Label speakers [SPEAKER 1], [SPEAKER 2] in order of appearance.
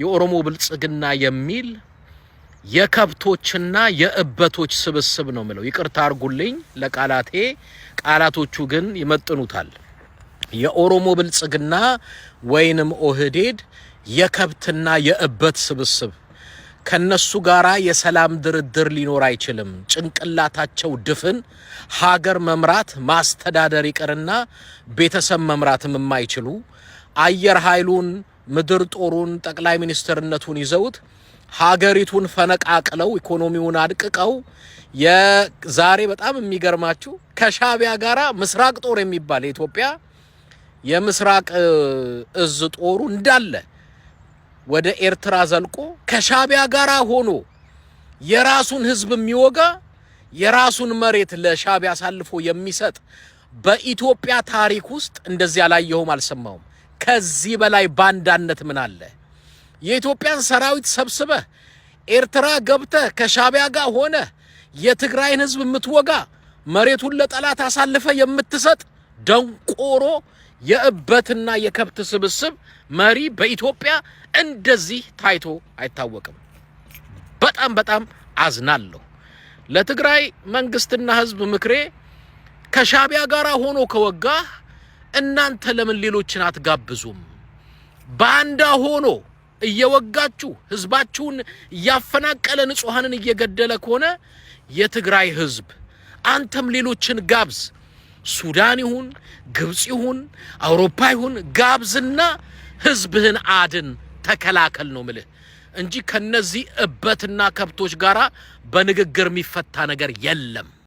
[SPEAKER 1] የኦሮሞ ብልጽግና የሚል የከብቶችና የእበቶች ስብስብ ነው ማለት ይቅርታ አርጉልኝ ለቃላቴ ቃላቶቹ ግን ይመጥኑታል የኦሮሞ ብልጽግና ወይንም ኦህዴድ የከብትና የእበት ስብስብ ከነሱ ጋራ የሰላም ድርድር ሊኖር አይችልም ጭንቅላታቸው ድፍን ሀገር መምራት ማስተዳደር ይቀርና ቤተሰብ መምራትም የማይችሉ አየር ኃይሉን ምድር ጦሩን ጠቅላይ ሚኒስትርነቱን ይዘውት ሀገሪቱን ፈነቃቅለው ኢኮኖሚውን አድቅቀው የዛሬ በጣም የሚገርማችሁ ከሻቢያ ጋራ ምስራቅ ጦር የሚባል ኢትዮጵያ የምስራቅ እዝ ጦሩ እንዳለ ወደ ኤርትራ ዘልቆ ከሻቢያ ጋራ ሆኖ የራሱን ህዝብ የሚወጋ የራሱን መሬት ለሻቢያ አሳልፎ የሚሰጥ በኢትዮጵያ ታሪክ ውስጥ እንደዚህ ያላየሁም አልሰማውም ከዚህ በላይ ባንዳነት ምን አለ የኢትዮጵያን ሰራዊት ሰብስበ ኤርትራ ገብተ ከሻቢያ ጋር ሆነ የትግራይን ህዝብ የምትወጋ መሬቱን ለጠላት አሳልፈ የምትሰጥ ደንቆሮ የእበትና የከብት ስብስብ መሪ በኢትዮጵያ እንደዚህ ታይቶ አይታወቅም በጣም አዝናለሁ ለትግራይ መንግስትና ህዝብ ምክሬ ከሻቢያ ጋራ ሆኖ ከወጋ እናንተ ለምን ሌሎችን አትጋብዙም ባንዳ ሆኖ እየወጋችሁ ህዝባችሁን ያፈናቀለ ንጹሃንን እየገደለ ከሆነ የትግራይ ህዝብ አንተም ሌሎችን ጋብዝ ሱዳን ይሁን ግብጽ ይሁን አውሮፓ ይሁን ጋብዝና ህዝብህን አድን ተከላከል ነው ማለት እንጂ ከነዚህ እበትና ከብቶች ጋራ በንግግር የሚፈታ ነገር የለም